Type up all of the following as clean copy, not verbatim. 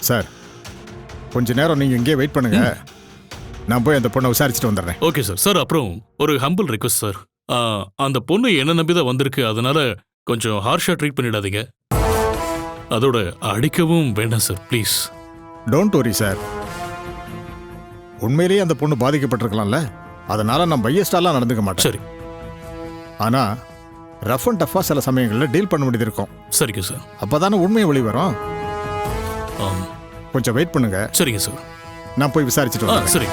Sir கொஞ்ச நேரம் நீங்க இங்கே வெயிட் பண்ணுங்க. நான் போய் அந்த பொண்ணை விசாரிச்சுட்டு வந்துடுறேன். Okay sir. சார் அப்புறம் ஒரு ஹம்பிள் ரிக்வஸ்ட் சார். அந்த பொண்ணு என்ன நம்பி தான் வந்திருக்கு, அதனால கொஞ்சம் ஹார்ஷா ட்ரீட் பண்ணிடாதீங்க. அதோட அடிக்கவும் வேண்டாம் sir please. Don't worry sir. உண்மையிலேயே அந்த பொண்ணு பாதிக்கப்பட்டிருக்கலாம்ல, அதனால நான் பையஸ்டாலாம் நடந்துக்க மாட்டேன். சரி. ஆனா ரஃப் அண்ட் டஃபா சில சமயங்களில் டீல் பண்ண வேண்டியது இருக்கும். சரிங்க சார். அப்பதானே உண்மையை வெளி வரும். கொஞ்சம் வெயிட் பண்ணுங்க. சரிங்க சார். நான் போய் விசாரிச்சுட்டு வரேன். சரி.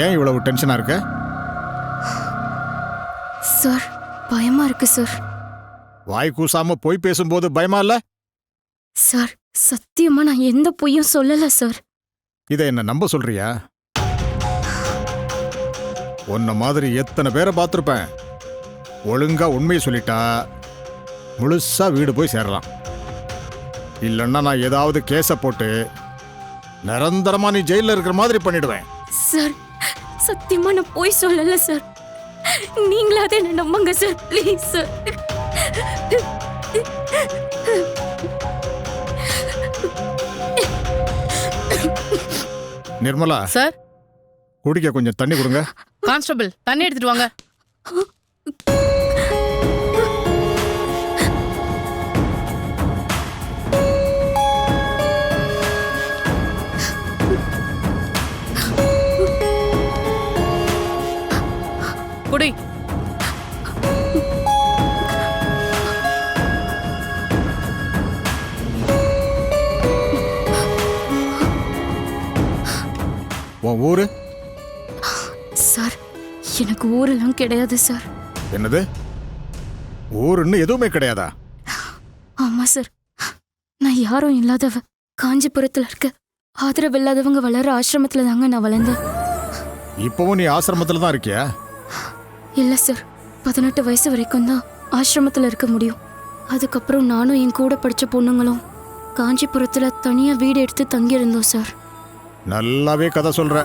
ஏன் இவ்வளவு டென்ஷனா இருக்க? சார் பயமா இருக்கு சார். வாய் கூசாம போய் பேசும்போது பயமா இல்ல? சார் சத்தியமா நான் எந்த பொய்யும் சொல்லல சார். இதை என்ன நம்ப சொல்றியா? உன்ன மாதிரி எத்தனை பேரை பார்த்துருப்பேன். ஒழுங்கா உண்மையை சொல்லிட்டா முழுசா வீடு போய் சேரலாம். இல்லைன்னா நான் ஏதாவது கேஸை போட்டு நிரந்தரமா நீ ஜெயில இருக்கிற மாதிரி பண்ணிடுவேன். சார் சத்தியமா நான் பொய் சொல்லல சார். நீங்களாதே என்ன நம்புங்க sir please sir. Nirmala sir, குடிக்க கொஞ்சம் தண்ணி கொடுங்க. கான்ஸ்டபிள் தண்ணி எடுத்துட்டு வாங்க. குடி. உன் ஊரு? சார் எனக்கு ஊரெல்லாம் கிடையாது சார். என்னது ஊருன்னு எதுவுமே கிடையாதா? ஆமா சார், நான் யாரும் இல்லாதவ. காஞ்சிபுரத்துல இருக்க ஆதரவு இல்லாதவங்க வளர ஆசிரமத்துல தாங்க நான் வளர்ந்தேன். இப்பவும் நீ ஆசிரமத்துல தான் இருக்கியா? இல்ல சார், 18 வயசு வரைக்கும் தான் ஆசிரமத்துல இருக்க முடியும். அதுக்கப்புறம் நானும் என் கூட படிச்ச பொண்ணுங்களும் காஞ்சிபுரத்துல தனியா வீடு எடுத்து தங்கியிருந்தோம் சார். நல்லாவே கதை சொல்ற.